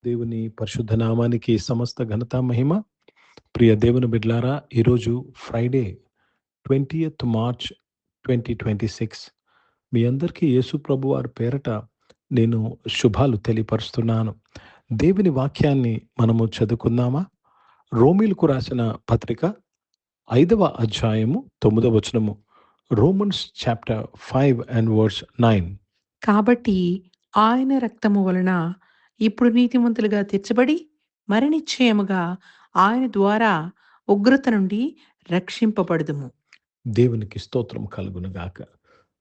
దేవుని పరిశుద్ధ నామానికి సమస్త ఘనత మహిమ. ప్రియ దేవుని బిడ్లారా, ఈరోజు ఫ్రైడే 20th మార్చ్ 2026. మీ అందరికీ యేసు ప్రభు వారి పేరట నేను శుభాలు తెలియపరుస్తున్నాను. దేవుని వాక్యాన్ని మనము చదువుకుందామా? రోమీలకు రాసిన పత్రిక 5వ అధ్యాయము 9వ వచనము. Romans chapter 5 and verse 9. కాబట్టి ఆయన రక్తము వలన ఇప్పుడు నీతిమంతులుగా తీర్చబడి మరి నిశ్చయముగా ఆయన ద్వారా ఉగ్రత నుండి రక్షింపబడుదుము. దేవునికి స్తోత్రం కలుగును గాక.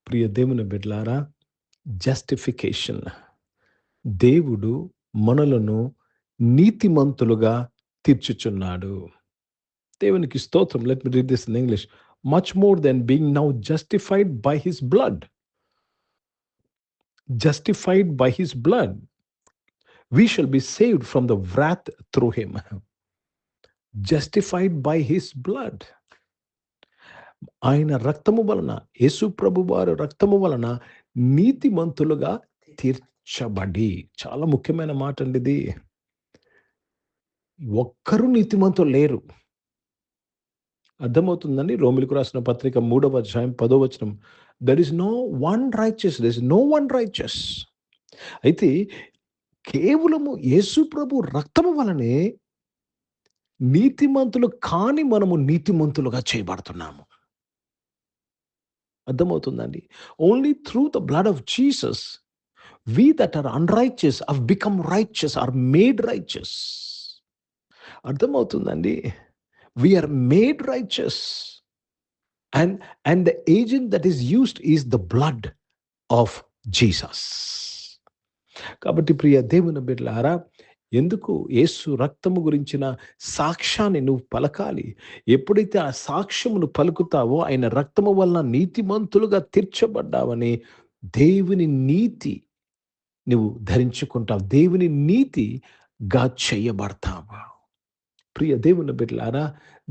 ప్రియ దేవుని బిడ్లారా, జస్టిఫికేషన్, దేవుడు మనలను నీతిమంతులుగా తీర్చుచున్నాడు. దేవునికి స్తోత్రం. Let me read this in English. Much more than being now justified by his blood. Justified by his blood, we shall be saved from the wrath through him. Justified by his blood. ఆయన రక్తము వలన, యేసు ప్రభు వారి రక్తము వలన నీతిమంతులుగా తీర్చబడి. చాలా ముఖ్యమైన మాట అండి ఇది. ఒక్కరు నీతిమంతులు లేరు. అర్థమవుతుందండి? రోమిలకు రాసిన పత్రిక 3వ అధ్యాయం 10వ వచనం. There is no one righteous. There is no one righteous. అయితే కేవలము యేసు ప్రభు రక్తము వలనే నీతిమంతులు కాని మనము నీతిమంతులుగా చేయబడుతున్నాము. అర్థమవుతుందండి? Only through the blood of Jesus we that are unrighteous have become righteous, are made righteous. అర్థమవుతుందండి? We are made righteous. And the agent that is used is the blood of Jesus. కాబట్టి ప్రియ దేవుని బిడ్డలారా, ఎందుకు యేసు రక్తము గురించిన సాక్ష్యాన్ని నువ్వు పలకాలి? ఎప్పుడైతే ఆ సాక్ష్యమును పలుకుతావో, ఆయన రక్తము వలన నీతిమంతులుగా తీర్చబడ్డావని దేవుని నీతి నువ్వు ధరించుకుంటావు, దేవుని నీతిగా చేయబడతావు. ప్రియ దేవుని బిడ్డలారా,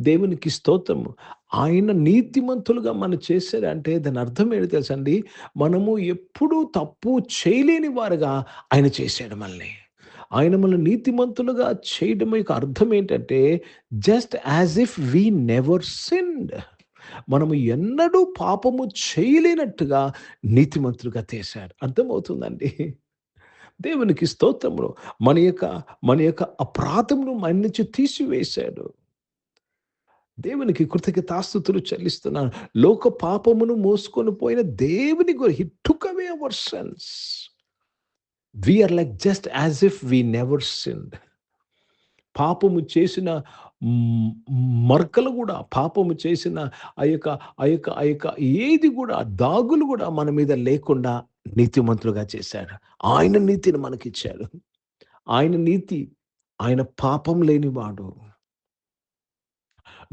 దేవునికి స్తోత్రము. ఆయన నీతిమంతులుగా మనం చేశాడంటే దాని అర్థం ఏంటి తెలుసండి? మనము ఎప్పుడూ తప్పు చేయలేని వారుగా ఆయన చేశాడు మనల్ని. ఆయన మనల్ని నీతిమంతులుగా చేయడం యొక్క అర్థం ఏంటంటే, just as if we never sinned. మనము ఎన్నడూ పాపము చేయలేనట్టుగా నీతిమంతులుగా చేశాడు. అర్థమవుతుందండి? దేవునికి స్తోత్రములు. మన యొక్క అపరాధమును మన నుంచి తీసివేశాడు. దేవునికి కృతజ్ఞతాస్తుతులు చెల్లిస్తున్నాను. లోక పాపమును మోసుకొని పోయిన దేవుని he took away our sins. We are like just as if we never sinned. పాపము చేసిన మరకలు కూడా, పాపము చేసిన ఆ యొక్క ఏది కూడా, దాగులు కూడా మన మీద లేకుండా నీతిమంతులుగా చేశాడు. ఆయన నీతిని మనకిచ్చాడు. ఆయన నీతి, ఆయన పాపం లేనివాడు.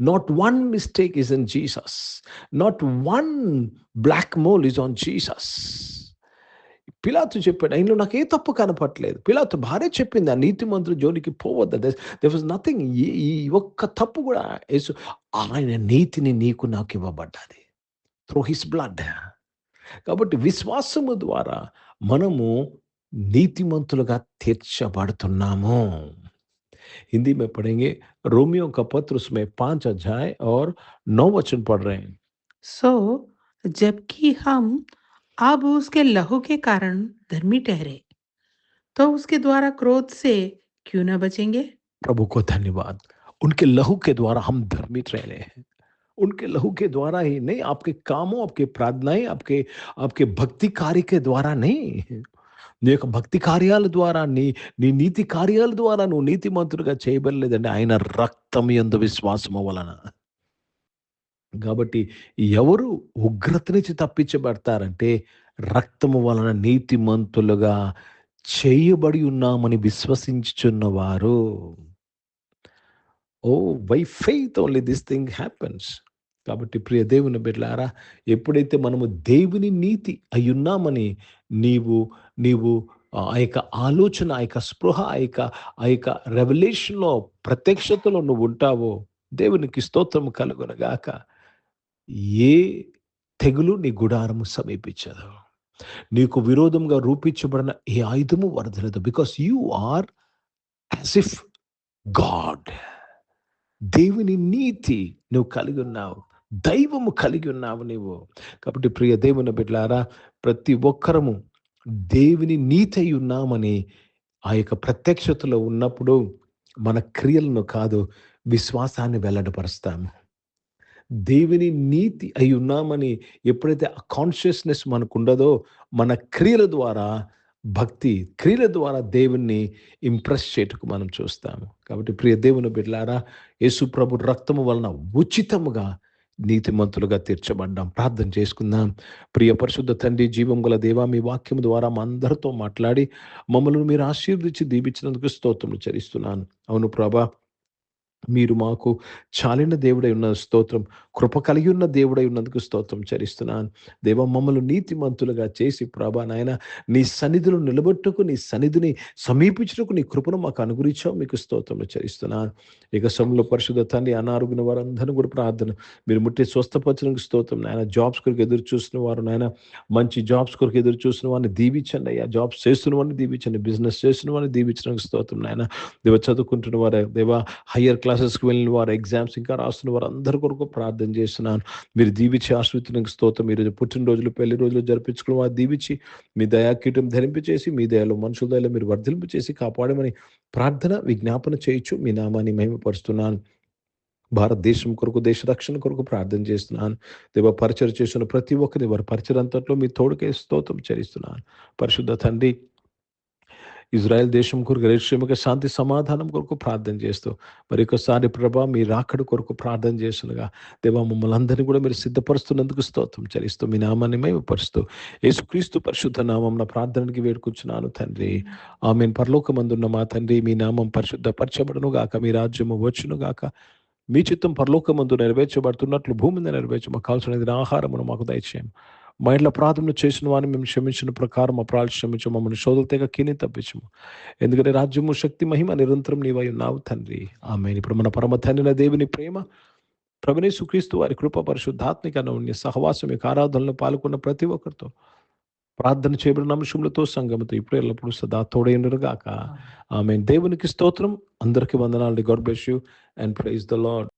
Not one mistake is in Jesus. Not one black mole is on Jesus. పిలాతు చెప్పాడు, ఆయనలో నాకు ఏ తప్పు కనపట్లేదు. పిలాతు భార్య చెప్పింది, ఆ నీతిమంతుల జోలికి పోవద్దు. There was nothing. ఈ ఒక్క తప్పు కూడా యేసు, ఆయన నీతిని నీకు నాకు ఇవ్వబడ్డది త్రూ హిస్ బ్లడ్. కాబట్టి విశ్వాసము ద్వారా మనము నీతిమంతులుగా తీర్చబడుతున్నాము. हिंदी में पढ़ेंगे। रोमियो का पत्र उसमें 5 अध्याय और 9 वचन पढ़ रहे हैं। सो जबकि हम अब उसके लहू के कारण धर्मी ठहरे, तो उसके द्वारा क्रोध से क्यों न बचेंगे? प्रभु को धन्यवाद। उनके लहू के द्वारा हम धर्मी ठहरे हैं। उनके लहू के द्वारा ही नहीं, आपके कामों, आपके प्रार्थनाएं, आपके भक्ति कार्य के द्वारा नहीं, నీ యొక్క భక్తి కార్యాల ద్వారా, నీ నీతి కార్యాల ద్వారా నువ్వు నీతిమంతుడిగా చేయబడలేదండి, ఆయన రక్తం యందు విశ్వాసము వలన. కాబట్టి ఎవరు ఉగ్రత నుంచి తప్పించబడతారంటే, రక్తము వలన నీతిమంతులుగా చేయబడి ఉన్నామని విశ్వసించుచున్నవారు. Oh by faith only this thing happens. కాబట్టి ప్రియ దేవుని బిడ్డలారా, ఎప్పుడైతే మనము దేవుని నీతి అయ్యున్నామని నీవు ఆ యొక్క ఆలోచన, ఆ యొక్క స్పృహ, ఆ యొక్క రెవల్యూషన్లో, ప్రత్యక్షతలో నువ్వు ఉంటావో, దేవునికి స్తోత్రము కలుగునగాక. ఏ తెగులు నీ గుడారము సమీపించదు. నీకు విరోధంగా రూపించబడిన ఏ ఆయుధము వరదలదు. Because you are as if God, దేవుని నీతి నువ్వు కలిగి ఉన్నావు, దైవము కలిగి ఉన్నావు నీవు. కాబట్టి ప్రియ దేవుని బిడ్డలారా, ప్రతి ఒక్కరము దేవుని నీతి అయి ఉన్నామని ఆ యొక్క ప్రత్యక్షతలో ఉన్నప్పుడు మన క్రియలను కాదు, విశ్వాసాన్ని వెల్లడిపరుస్తాము. దేవుని నీతి అయి ఉన్నామని ఎప్పుడైతే ఆ కాన్షియస్నెస్ మనకు ఉండదో, మన క్రియల ద్వారా, భక్తి క్రియల ద్వారా దేవుణ్ణి ఇంప్రెస్ చేయటకు మనం చూస్తాము. కాబట్టి ప్రియ దేవుని బిడ్డలారా, యేసు ప్రభు రక్తము వలన ఉచితముగా నీతిమంతులుగా తీర్చబడ్డాం. ప్రార్థన చేసుకుందాం. ప్రియ పరిశుద్ధ తండ్రి, జీవం గల దేవా, మీ వాక్యం ద్వారా మా అందరితో మాట్లాడి మమ్మల్ని మీరు ఆశీర్వదించి దీవించినందుకు స్తోత్రములు చెల్లిస్తున్నాను. అవును ప్రభా, మీరు మాకు చాలిన దేవుడై ఉన్న స్తోత్రం, కృప కలిగి ఉన్న దేవుడై ఉన్నందుకు స్తోత్రం చెల్లిస్తున్నాను. దేవ, మమ్మల్ని నీతిమంతులుగా చేసి ప్రభా నాయన, నీ సన్నిధిలో నిలబెట్టుకు, నీ సన్నిధిని సమీపించుటకు నీ కృపను మాకు అనుగ్రహించావు, మీకు స్తోత్రం చెల్లిస్తున్నాను. ఇక సమయంలో పరిశుద్ధ తండ్రి, అనారోగ్యమైన వారందరూ కూడా ప్రార్థన మీరు ముట్టి స్వస్థపరచడానికి స్తోత్రం నాయన. జాబ్స్ కొరకు ఎదురు చూసిన వారు నాయన, మంచి జాబ్స్ కొరకు ఎదురు చూసిన వారిని దీవించండి అయ్యా. జాబ్స్ చేస్తున్న వారిని దీవించండి, బిజినెస్ చేస్తున్న వారిని దీవించడానికి స్తోత్రం నాయన. దేవ, చదువుకుంటున్న వారు దేవ, హయ్యర్ క్లాసెస్కి వెళ్ళిన వారు, ఎగ్జామ్స్ ఇంకా రాస్తున్న వారు అందరి కొరకు ప్రార్థన చేస్తున్నాను. మీరు దీవించి ఆశ్రితునికి స్తోత్రం. మీరు పుట్టినరోజులు, పెళ్లి రోజులు జరిపించుకున్న వారు దీవించి మీ దయాకీటం ధరింపచేసి, మీ దయలో మనుషుల దయలో మీరు వర్ధింపు చేసి కాపాడమని ప్రార్థన విజ్ఞాపన చేయొచ్చు. మీ నామాన్ని మహిమపరుస్తున్నాను. భారతదేశం కొరకు, దేశ రక్షణ కొరకు ప్రార్థన చేస్తున్నాను. దేవ, పరిచయం చేస్తున్న ప్రతి ఒక్కరి వారి పరిచయం అంతట్లో మీ తోడుకే స్తోత్రం చెల్లిస్తున్నాను. పరిశుద్ధ తండ్రి, ఇజ్రాయెల్ దేశం కొరకు, రేషమిక శాంతి సమాధానం కొరకు ప్రార్థన చేస్తూ మరి ఒకసారి ప్రభా మీ రాకడ కొరకు ప్రార్థన చేస్తుండగా దేవా, మమ్మల్ని అందరినీ కూడా మీరు సిద్ధపరుస్తున్నందుకు స్తోత్రం చెల్లిస్తూ మీ నామాన్ని మహిమపరుస్తూ యేసుక్రీస్తు పరిశుద్ధ నామం నా ప్రార్థనకి వేడుకొచ్చున్నాను తండ్రి. ఆమేన్. పరలోకమందున్న మా తండ్రి, మీ నామం పరిశుద్ధపరచబడును గాక, మీ రాజ్యము వచ్చును గాక, మీ చిత్తం పరలోకమందు నెరవేర్చబడుతున్నట్లు భూమి మీద నెరవేర్చు. మాకు కావాల్సిన ఆహారమును మాకు దయచేయం. మా ఇంట్లో ప్రార్థన చేసిన వారిని మేము క్షమించిన ప్రకారం అపరాధాలు క్షమించము, మమ్మల్ని శోధన తెగ కీని తప్పించము. ఎందుకంటే రాజ్యము, శక్తి, మహిమ నిరంతరం నీవై ఉన్నావు తండ్రి. ఆమేన్. ఇప్పుడు మన పరమ తండ్రి దేవుని ప్రేమ, ప్రభువైన యేసుక్రీస్తు వారి కృప, పరిశుద్ధాత్మిక అన్యోన్య సహవాసం, యొక్క ఆరాధనలో పాల్గొన్న ప్రతి ఒక్కరితో, ప్రార్థన చేయబడిన అంశములతో, సంఘముతో ఇప్పుడు ఎల్లప్పుడూ సదా తోడైండును గాక. ఆమేన్. దేవునికి స్తోత్రం. అందరికీ వందనాలు. God bless you and praise the lord.